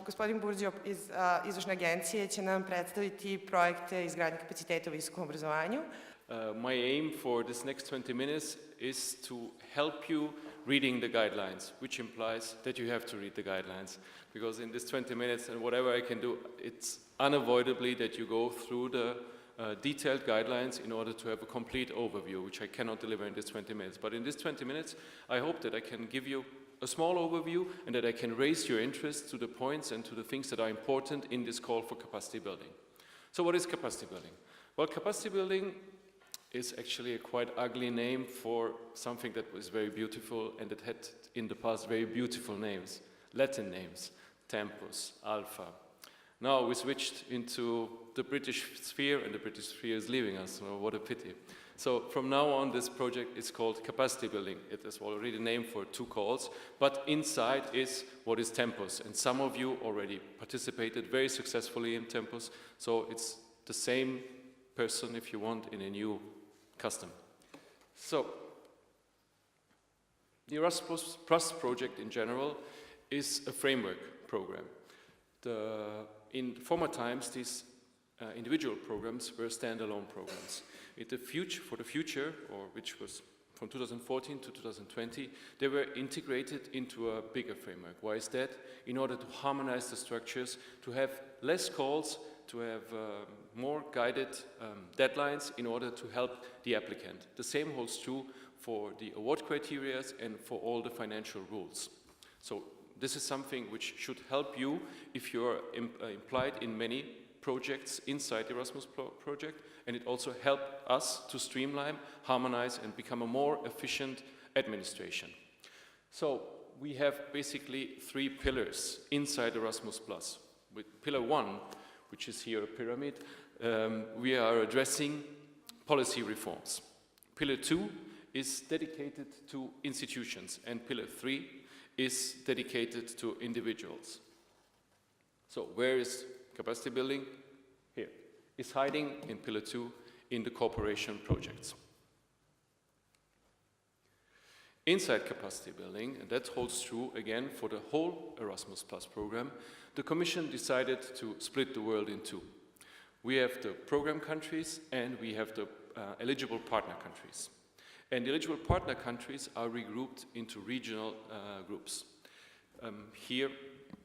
Gospodin Burđo iz izvršne agencije će nam predstaviti projekte izgradnje kapaciteta u visokom obrazovanju. My aim for this next 20 minutes is to help you reading the guidelines, which implies that you have to read the guidelines. Because in this 20 minutes and whatever I can do, it's unavoidably that you go through the detailed guidelines in order to have a complete overview, which I cannot deliver in this 20 minutes. But in this 20 minutes, I hope that I can give you a small overview and that I can raise your interest to the points and to the things that are important in this call for capacity building. So what is capacity building? Well, capacity building is actually a quite ugly name for something that was very beautiful and that had in the past very beautiful names, Latin names, Tempus, Alpha. Now we switched into the British sphere and the British sphere is leaving us, so what a pity. So from now on this project is called capacity building. It is already a name for 2 calls, but inside is what is Tempus. And some of you already participated very successfully in Tempus, so it's the same person, if you want, in a new custom. So, the Erazmus Plus project in general is a framework program. In former times, these individual programs were standalone programs. For the future, or which was from 2014 to 2020, they were integrated into a bigger framework. Why is that? In order to harmonize the structures, to have less calls, to have more guided deadlines in order to help the applicant. The same holds true for the award criteria and for all the financial rules. So this is something which should help you if you're implied in many projects inside the Erazmus project, and it also helps us to streamline, harmonize, and become a more efficient administration. So we have basically 3 pillars inside Erazmus Plus. With pillar 1, which is here a pyramid, we are addressing policy reforms. Pillar 2 is dedicated to institutions, and pillar 3 is dedicated to individuals. So where is capacity building? Here. It's hiding in pillar 2 in the cooperation projects. Inside capacity building, and that holds true again for the whole Erazmus Plus program, the Commission decided to split the world in 2. We have the program countries and we have the eligible partner countries. And the eligible partner countries are regrouped into regional groups. Here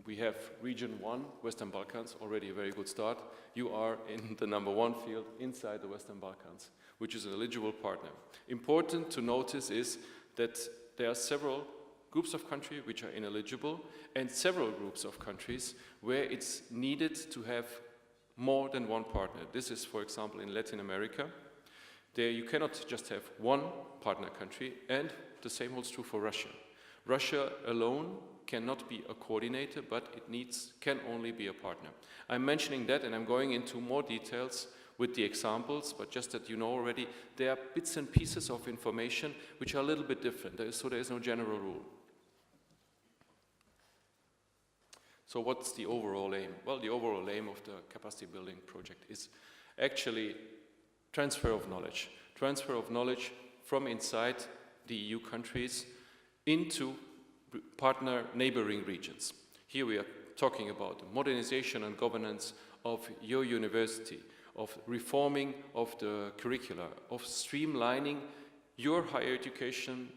we have region 1, Western Balkans, already a very good start. You are in the number 1 field inside the Western Balkans, which is an eligible partner. Important to notice is that there are several groups of countries which are ineligible and several groups of countries where it's needed to have more than 1 partner. This is, for example, in Latin America. There you cannot just have 1 partner country, and the same holds true for Russia. Russia alone cannot be a coordinator, but can only be a partner. I'm mentioning that and I'm going into more details with the examples, but just that you know already, there are bits and pieces of information which are a little bit different, so there is no general rule. So what's the overall aim? Well, the overall aim of the capacity building project is actually transfer of knowledge. Transfer of knowledge from inside the EU countries into partner neighboring regions. Here we are talking about the modernization and governance of your university, of reforming of the curricula, of streamlining your higher education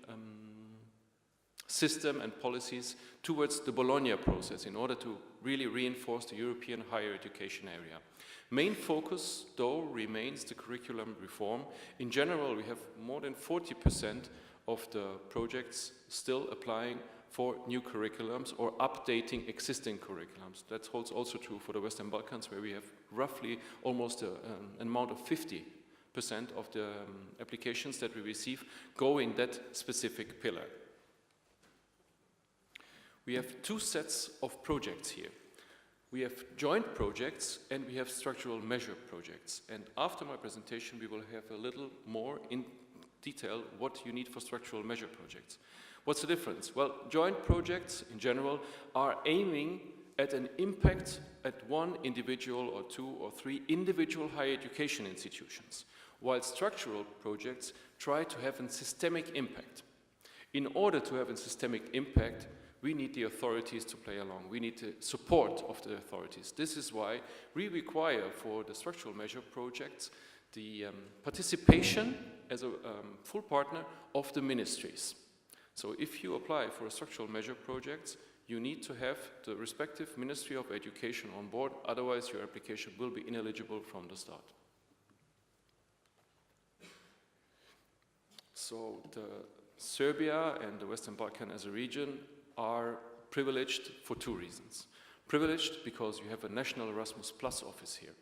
system and policies towards the Bologna process in order to really reinforce the European higher education area. Main focus, though, remains the curriculum reform. In general, we have more than 40% of the projects still applying for new curriculums or updating existing curriculums. That holds also true for the Western Balkans, where we have roughly almost an amount of 50% of the applications that we receive go in that specific pillar. We have 2 sets of projects here. We have joint projects and we have structural measure projects. And after my presentation, we will have a little more in detail what you need for structural measure projects. What's the difference? Well, joint projects in general are aiming at an impact at 1 individual or 2 or 3 individual higher education institutions, while structural projects try to have a systemic impact. In order to have a systemic impact, we need the authorities to play along. We need the support of the authorities. This is why we require for the structural measure projects the participation as a full partner of the ministries. So if you apply for a structural measure projects, you need to have the respective Ministry of Education on board, otherwise your application will be ineligible from the start. So Serbia and the Western Balkan as a region are privileged for two reasons. Privileged because you have a national Erasmus Plus office here,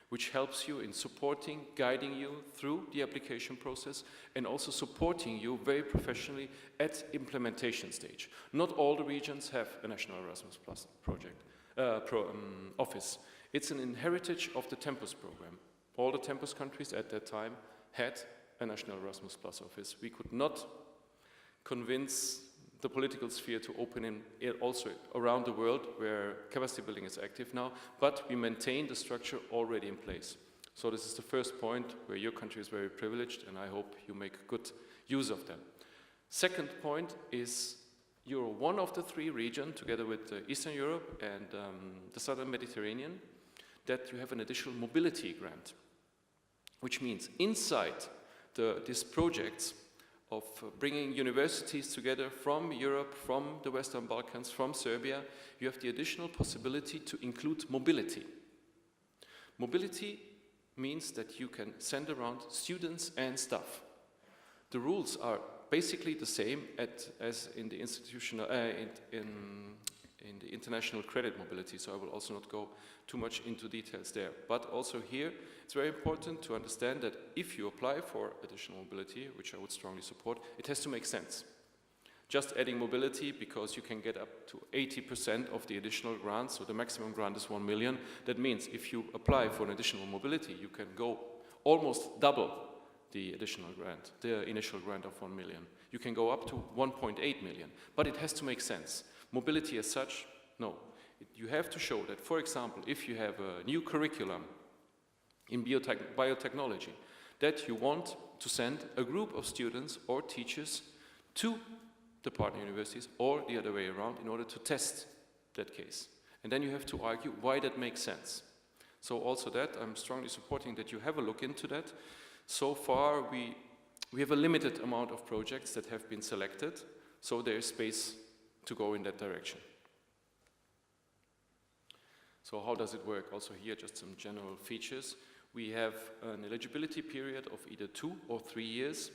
which helps you in supporting, guiding you through the application process, and also supporting you very professionally at implementation stage. Not all the regions have a national Erasmus Plus office. It's an inheritance of the Tempus program. All the Tempus countries at that time had a national Erasmus Plus office. We could not convince the political sphere to open it also around the world where capacity building is active now, but we maintain the structure already in place. So this is the first point where your country is very privileged, and I hope you make good use of that. Second point is you're one of the three regions, together with Eastern Europe and the Southern Mediterranean, that you have an additional mobility grant, which means inside these projects of bringing universities together from Europe, from the Western Balkans, from Serbia, you have the additional possibility to include mobility. Mobility means that you can send around students and staff. The rules are basically the same as in the institutional, in the international credit mobility, so I will also not go too much into details there. But also here, it's very important to understand that if you apply for additional mobility, which I would strongly support, it has to make sense. Just adding mobility because you can get up to 80% of the additional grant, so the maximum grant is 1 million. That means if you apply for an additional mobility, you can go almost double the additional grant, the initial grant of 1 million. You can go up to 1.8 million, but it has to make sense. Mobility as such, no. You have to show that, for example, if you have a new curriculum in biotechnology, that you want to send a group of students or teachers to the partner universities or the other way around in order to test that case. And then you have to argue why that makes sense. So also that, I'm strongly supporting that you have a look into that. So far, we have a limited amount of projects that have been selected, so there is space to go in that direction. So how does it work? Also here, just some general features. We have an eligibility period of either 2 or 3 years.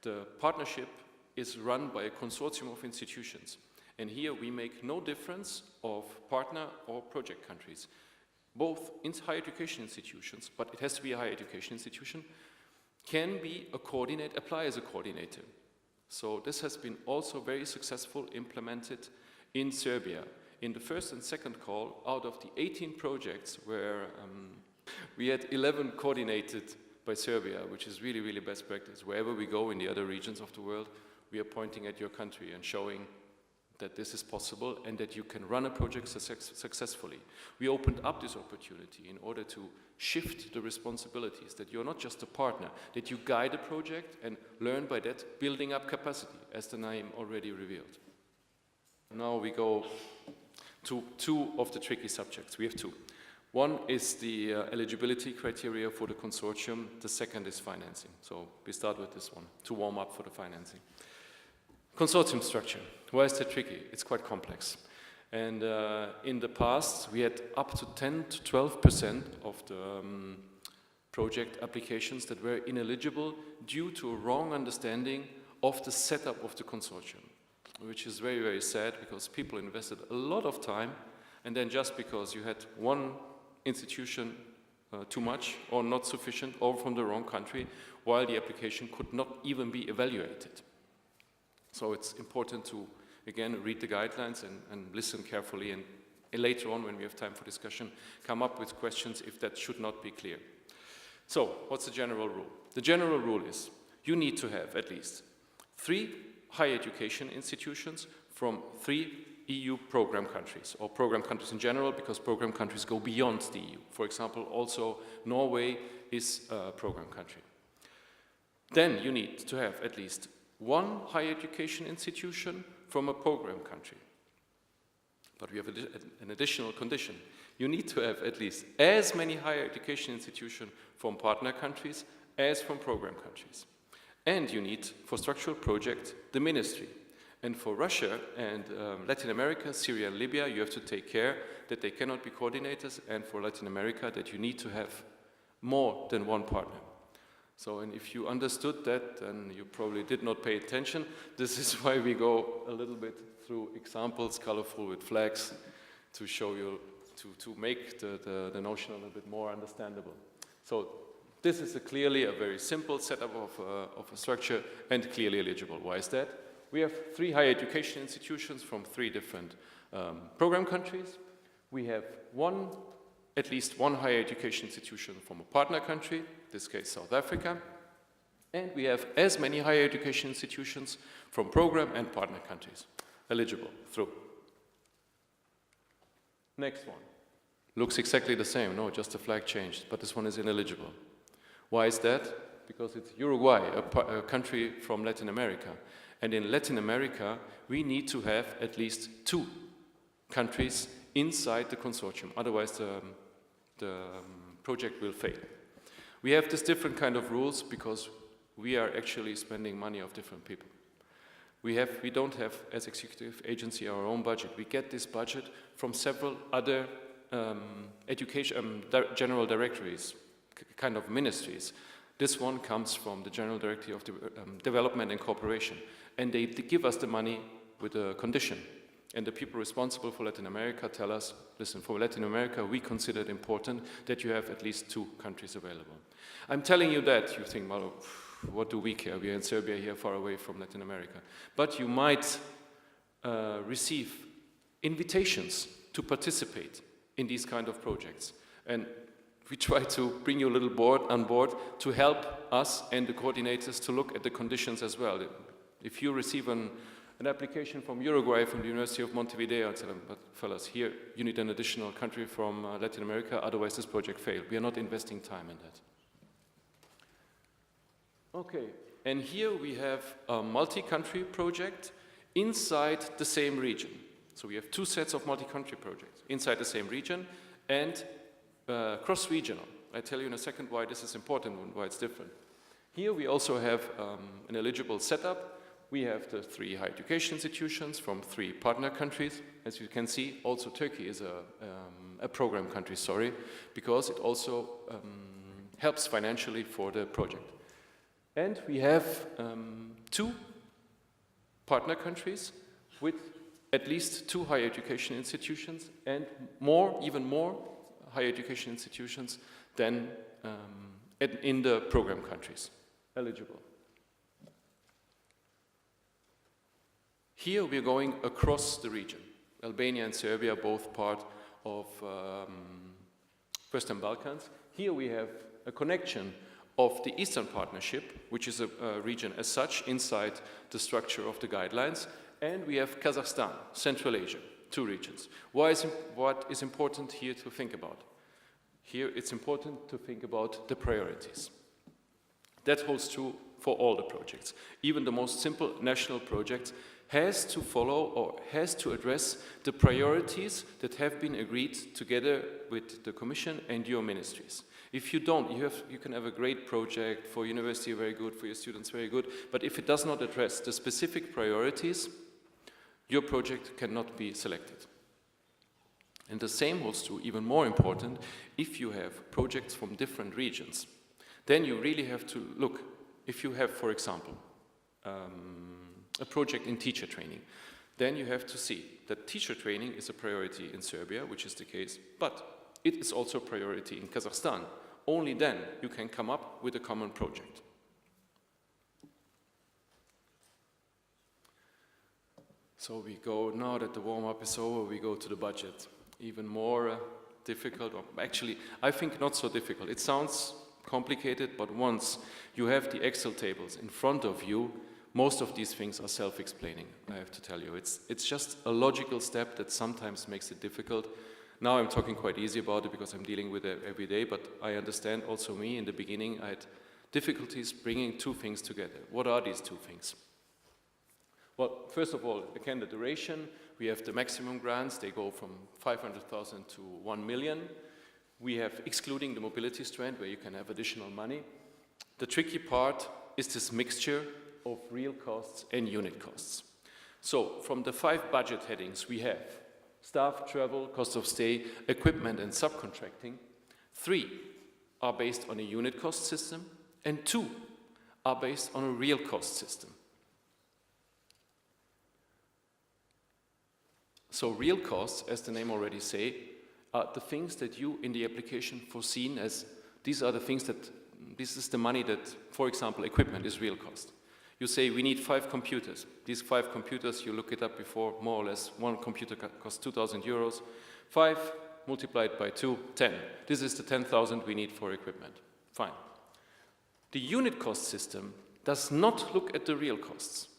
The partnership is run by a consortium of institutions. And here we make no difference of partner or project countries. Both in higher education institutions, but it has to be a higher education institution, can be a coordinator, apply as a coordinator. So this has been also very successful implemented in Serbia. In the first and second call, out of the 18 projects where we had 11 coordinated by Serbia, which is really, really best practice. Wherever we go in the other regions of the world, we are pointing at your country and showing that this is possible and that you can run a project successfully. We opened up this opportunity in order to shift the responsibilities, that you're not just a partner, that you guide a project and learn by that, building up capacity, as the name already revealed. Now we go to 2 of the tricky subjects. We have 2. One is the eligibility criteria for the consortium. The second is financing. So we start with this one to warm up for the financing. Consortium structure. Why is that tricky? It's quite complex. And in the past, we had up to 10 to 12% of the project applications that were ineligible due to a wrong understanding of the setup of the consortium, which is very, very sad because people invested a lot of time, and then just because you had one institution too much or not sufficient or from the wrong country, while the application could not even be evaluated. So it's important to, again, read the guidelines and listen carefully, and later on, when we have time for discussion, come up with questions if that should not be clear. So, what's the general rule? The general rule is you need to have at least 3 higher education institutions from 3 EU program countries, or program countries in general, because program countries go beyond the EU. For example, also Norway is a program country. Then you need to have at least 1 higher education institution from a program country. But we have an additional condition. You need to have at least as many higher education institutions from partner countries as from program countries. And you need, for structural projects, the ministry. And for Russia and Latin America, Syria and Libya, you have to take care that they cannot be coordinators, and for Latin America, that you need to have more than one partner. So, and if you understood that, then you probably did not pay attention. This is why we go a little bit through examples, colorful with flags, to show you, to make the notion a little bit more understandable. So, this is clearly a very simple setup of a structure and clearly eligible. Why is that? We have 3 higher education institutions from 3 different program countries. We have at least one higher education institution from a partner country, in this case South Africa. And we have as many higher education institutions from program and partner countries eligible through. Next one. Looks exactly the same, no, just the flag changed, but this one is ineligible. Why is that? Because it's Uruguay, a country from Latin America. And in Latin America, we need to have at least 2 countries inside the consortium. Otherwise, the project will fail. We have this different kind of rules because we are actually spending money of different people. We don't have, as executive agency, our own budget. We get this budget from several other general directories, kind of ministries. This one comes from the General Directorate of Development and Cooperation. And they give us the money with a condition. And the people responsible for Latin America tell us, listen, for Latin America, we consider it important that you have at least 2 countries available. I'm telling you that, you think, well, what do we care? We are in Serbia here, far away from Latin America. But you might receive invitations to participate in these kind of projects. And we try to bring you a little on board to help us and the coordinators to look at the conditions as well. If you receive an application from Uruguay, from the University of Montevideo, and tell them, but fellas, here you need an additional country from Latin America, otherwise this project failed. We are not investing time in that. Okay, and here we have a multi-country project inside the same region. So we have 2 sets of multi-country projects inside the same region and cross-regional. I tell you in a second why this is important and why it's different. Here we also have an eligible setup. We have the 3 higher education institutions from 3 partner countries. As you can see, also Turkey is a program country, because it also helps financially for the project. And we have 2 partner countries with at least 2 higher education institutions and even more higher education institutions than in the program countries eligible. Here we are going across the region. Albania and Serbia, both part of Western Balkans. Here we have a connection of the Eastern Partnership, which is a region as such inside the structure of the guidelines. And we have Kazakhstan, Central Asia, 2 regions. What is important here to think about? Here it's important to think about the priorities. That holds true for all the projects. Even the most simple national projects has to follow or has to address the priorities that have been agreed together with the Commission and your ministries. If you don't, you can have a great project for university, very good, for your students, very good, but if it does not address the specific priorities, your project cannot be selected. And the same holds true, even more important, if you have projects from different regions. Then you really have to look, if you have, for example, a project in teacher training, then you have to see that teacher training is a priority in Serbia, which is the case, but it is also a priority in Kazakhstan. Only then you can come up with a common project. So we go, now that the warm-up is over, we go to the budget. Even more difficult, or actually, I think not so difficult. It sounds complicated, but once you have the Excel tables in front of you, most of these things are self-explaining, I have to tell you. It's just a logical step that sometimes makes it difficult. Now I'm talking quite easy about it because I'm dealing with it every day, but I understand also me, in the beginning, I had difficulties bringing 2 things together. What are these 2 things? Well, first of all, again, the duration. We have the maximum grants, they go from 500,000 to 1 million. We have excluding the mobility strand where you can have additional money. The tricky part is this mixture of real costs and unit costs. So from the 5 budget headings we have staff, travel, cost of stay, equipment and subcontracting. 3 are based on a unit cost system and 2 are based on a real cost system. So real costs, as the name already say, are the things that you in the application foreseen as, these are the things that, this is the money that, for example, equipment is real cost. You say we need 5 computers. These 5 computers, you look it up before, more or less, one computer costs 2,000 euros. 5 multiplied by 2, 10. This is the 10,000 we need for equipment. Fine. The unit cost system does not look at the real costs.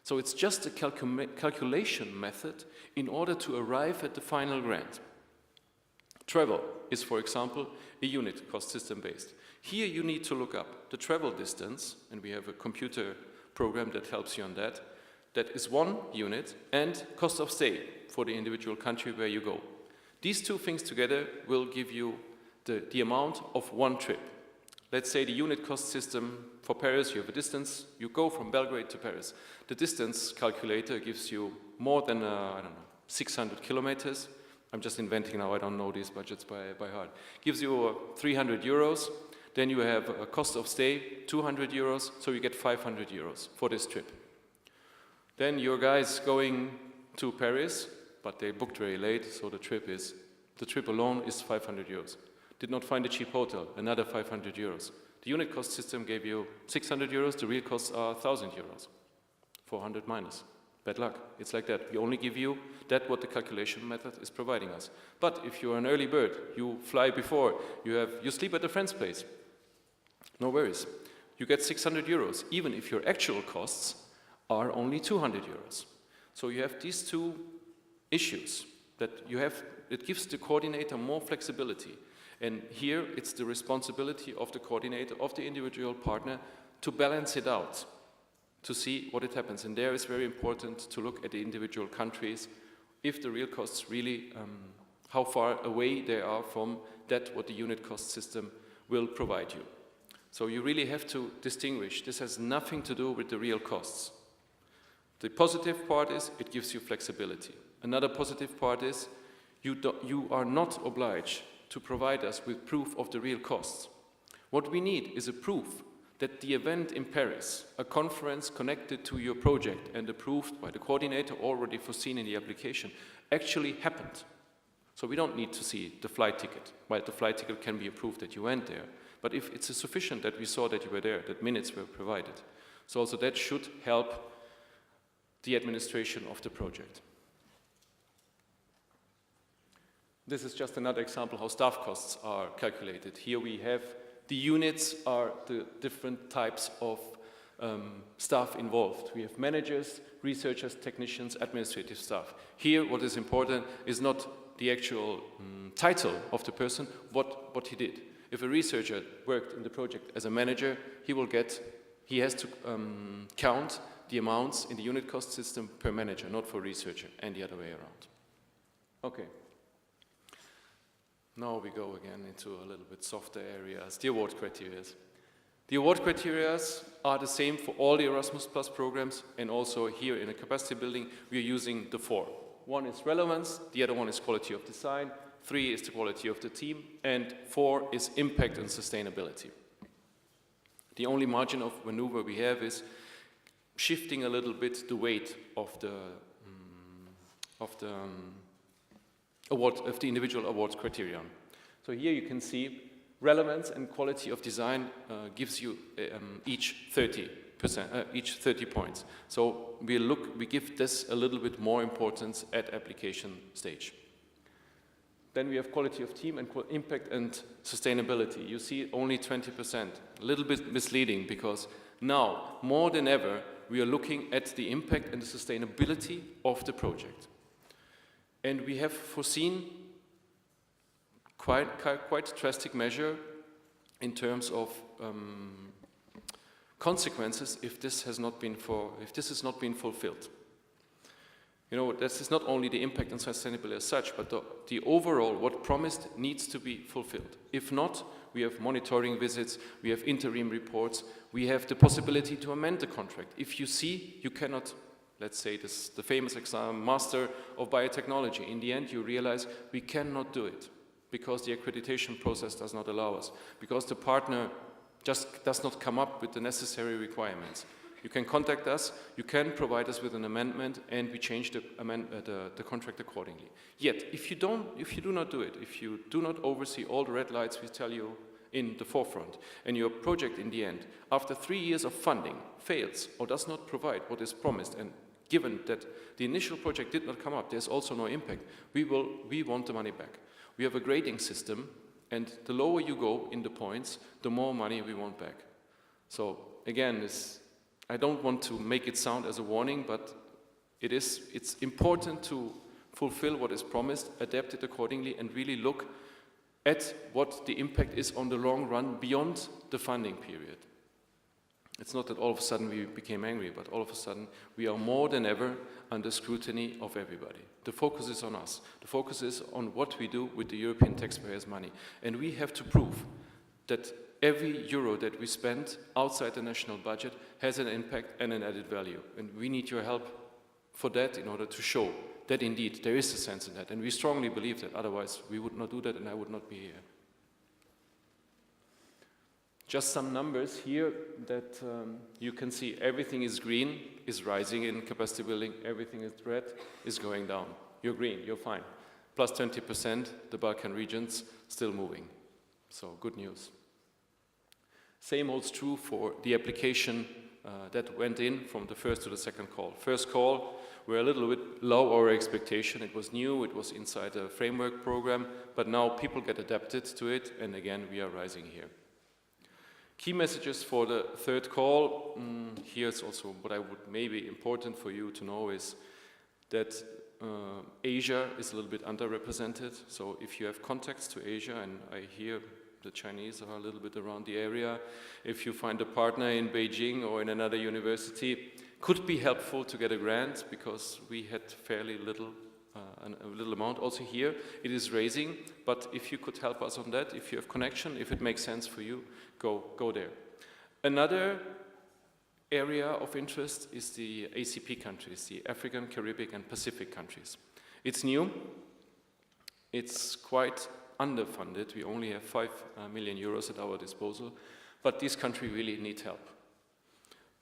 So it's just a calculation method in order to arrive at the final grant. Travel is, for example, a unit cost system based. Here you need to look up the travel distance, and we have a computer program that helps you on that. That is 1 unit, and cost of stay for the individual country where you go. These 2 things together will give you the amount of 1 trip. Let's say the unit cost system for Paris, you have a distance, you go from Belgrade to Paris. The distance calculator gives you more than, 600 kilometers. I'm just inventing now, I don't know these budgets by heart. Gives you 300 euros, then you have a cost of stay, 200 euros, so you get 500 euros for this trip. Then your guys going to Paris, but they booked very late, so the trip alone is 500 euros. Did not find a cheap hotel, another 500 euros. The unit cost system gave you 600 euros, the real costs are 1,000 euros. 400 minus. Bad luck. It's like that. We only give you that what the calculation method is providing us. But if you're an early bird, you fly before, you sleep at a friend's place. No worries. You get 600 euros, even if your actual costs are only 200 euros. So you have these 2 issues that you have, it gives the coordinator more flexibility. And here it's the responsibility of the coordinator, of the individual partner, to balance it out, to see what it happens. And there it's very important to look at the individual countries, if the real costs really, how far away they are from that what the unit cost system will provide you. So you really have to distinguish. This has nothing to do with the real costs. The positive part is it gives you flexibility. Another positive part is you are not obliged to provide us with proof of the real costs. What we need is a proof that the event in Paris, a conference connected to your project and approved by the coordinator already foreseen in the application, actually happened. So we don't need to see the flight ticket. Well, the flight ticket can be approved that you went there, but if it's sufficient that we saw that you were there, that minutes were provided. So also that should help the administration of the project. This is just another example how staff costs are calculated. Here we have the units are the different types of staff involved. We have managers, researchers, technicians, administrative staff. Here what is important is not the actual title of the person, what he did. If a researcher worked in the project as a manager, he has to count the amounts in the unit cost system per manager, not for researcher, and the other way around. Okay. Now we go again into a little bit softer areas, the award criteria. The award criteria are the same for all the Erasmus Plus programs, and also here in a capacity building, we are using the 4. 1 is relevance, the other one is quality of design, 3 is the quality of the team, and 4 is impact and sustainability. The only margin of maneuver we have is shifting a little bit the weight of the individual award criterion. So here you can see relevance and quality of design gives you each 30 points. So we give this a little bit more importance at application stage. Then we have quality of team and impact and sustainability. You see only 20%, a little bit misleading because now more than ever we are looking at the impact and the sustainability of the project. And we have foreseen quite drastic measure in terms of consequences if this has not been fulfilled. You know, this is not only the impact on sustainability as such, but the overall, what promised needs to be fulfilled. If not, we have monitoring visits, we have interim reports, we have the possibility to amend the contract. If you see, you cannot, let's say this, the famous exam, Master of Biotechnology, in the end you realize we cannot do it because the accreditation process does not allow us, because the partner just does not come up with the necessary requirements. You can contact us, you can provide us with an amendment, and we change the contract accordingly. Yet, if you do not do it, if you do not oversee all the red lights we tell you in the forefront, and your project in the end, after 3 years of funding, fails or does not provide what is promised, and given that the initial project did not come up, there's also no impact, we want the money back. We have a grading system, and the lower you go in the points, the more money we want back. So again, I don't want to make it sound as a warning, but it's important to fulfill what is promised, adapt it accordingly, and really look at what the impact is on the long run beyond the funding period. It's not that all of a sudden we became angry, but all of a sudden we are more than ever under scrutiny of everybody. The focus is on us. The focus is on what we do with the European taxpayers' money. And we have to prove that every euro that we spend outside the national budget has an impact and an added value. And we need your help for that in order to show that indeed there is a sense in that. And we strongly believe that, otherwise we would not do that and I would not be here. Just some numbers here that you can see. Everything is green, is rising in capacity building. Everything is red, is going down. You're green, you're fine. Plus 20%, the Balkan regions still moving. So good news. Same holds true for the application that went in from the first to the second call. First call, we're a little bit low our expectation. It was new, it was inside a framework program, but now people get adapted to it, and again, we are rising here. Key messages for the third call. Here's also what I would maybe important for you to know is that Asia is a little bit underrepresented. So if you have contacts to Asia, and I hear the Chinese are a little bit around the area, if you find a partner in Beijing or in another university, could be helpful to get a grant, because we had fairly little a little amount. Also here, it is raising, but if you could help us on that, if you have connection, if it makes sense for you, go there. Another area of interest is the ACP countries, the African, Caribbean, and Pacific countries. It's new. It's quite underfunded. We only have 5 million euros at our disposal, but these countries really need help.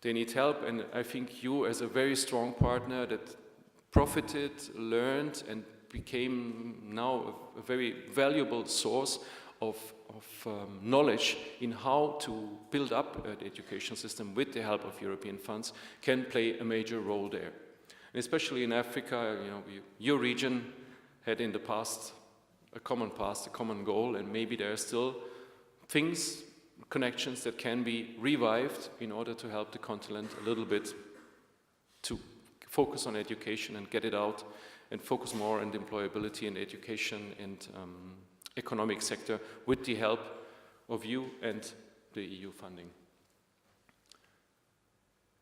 They need help, and I think you, as a very strong partner that profited, learned, and became now a very valuable source of knowledge in how to build up the education system with the help of European funds, can play a major role there. And especially in Africa, you know, your region had in the past, a common goal, and maybe there are still things, connections that can be revived in order to help the continent a little bit to focus on education and get it out, and focus more on the employability and education and economic sector with the help of you and the EU funding.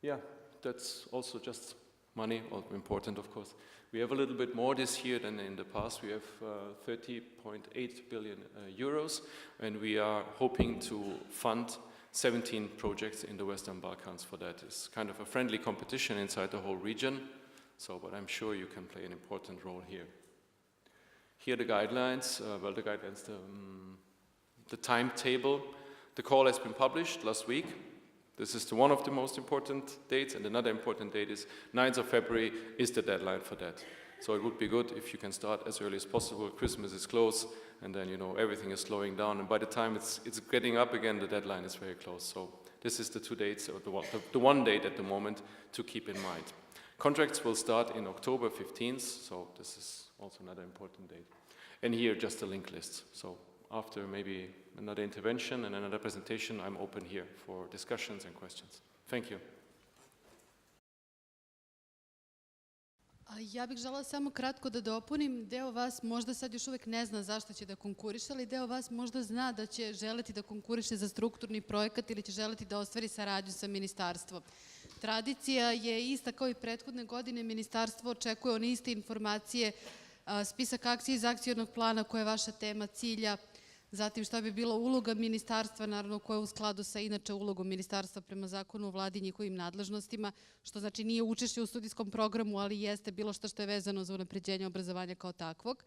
Yeah, that's also just money, also important of course. We have a little bit more this year than in the past. We have 30.8 billion euros, and we are hoping to fund 17 projects in the Western Balkans for that. It's kind of a friendly competition inside the whole region, so, but I'm sure you can play an important role here. Here are the guidelines, the timetable. The call has been published last week. This is one of the most important dates, and another important date is 9th of February is the deadline for that. So it would be good if you can start as early as possible. Christmas is close, and then, you know, everything is slowing down, and by the time it's getting up again, the deadline is very close. So this is the 2 dates, or the one date at the moment to keep in mind. Contracts will start in October 15th, so this is also another important date. And here, just a link list. So after maybe another intervention and another presentation, I'm open here for discussions and questions. Thank you. Ja bih želela samo kratko da dopunim. Deo vas možda sad još uvek ne zna zašto će da konkuriše, ali deo vas možda zna da će želeti da konkuriše za strukturni projekat ili će želeti da ostvari saradnju sa ministarstvom. Tradicija je ista kao i prethodne godine. Ministarstvo očekuje one iste informacije, spisak akcija iz akcionog plana, koja je vaša tema cilja, zatim šta bi bila uloga ministarstva, naravno koja je u skladu sa inače ulogom ministarstva prema zakonu o vladi i njihovim nadležnostima, što znači nije učešće u studijskom programu, ali jeste bilo što je vezano za unapređenje obrazovanja kao takvog.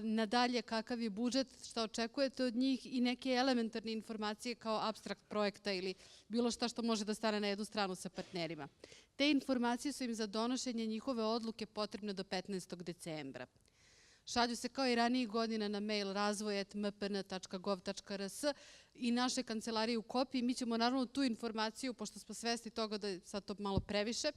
Nadalje, kakav je budžet, šta očekujete od njih i neke elementarne informacije kao apstrakt projekta ili bilo šta što može da stane na jednu stranu sa partnerima. Te informacije su im za donošenje njihove odluke potrebne do 15. decembra. Šalju se kao i ranijih godina na mail razvoj@mpn.gov.rs i naše kancelarije u kopiji. Mi ćemo naravno tu informaciju, pošto smo svesni toga da je sad to malo previše,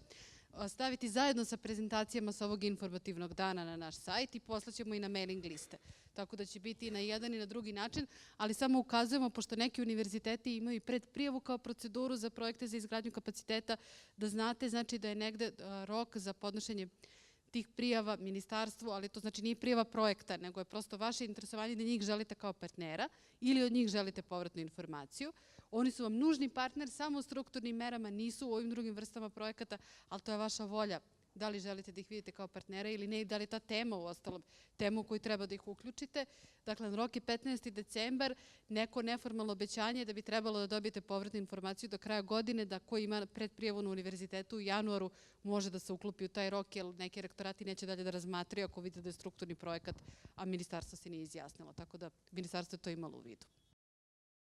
staviti zajedno sa prezentacijama sa ovog informativnog dana na naš sajt i poslaćemo i na mailing liste. Tako da će biti i na jedan i na drugi način, ali samo ukazujemo, pošto neki univerziteti imaju i predprijavu kao proceduru za projekte za izgradnju kapaciteta, da znate, znači da je negde rok za podnošenje tih prijava ministarstvu, ali to znači nije prijava projekta, nego je prosto vaše interesovanje da njih želite kao partnera ili od njih želite povratnu informaciju. Oni su vam nužni partner samo u strukturnim merama, nisu u ovim drugim vrstama projekata, ali to je vaša volja. Da li želite da ih vidite kao partnera ili ne, i da li je ta tema u ostalom tema u koju treba da ih uključite. Dakle, rok je 15. decembar, neko neformalno obećanje da bi trebalo da dobijete povratnu informaciju do kraja godine, da ko ima predprijavu na univerzitetu u januaru može da se uklopi u taj rok, jer neki rektorati neće dalje da razmatraju ako vidite da je strukturni projekat, a ministarstvo se nije izjasnilo. Tako da ministarstvo je to imalo u vidu.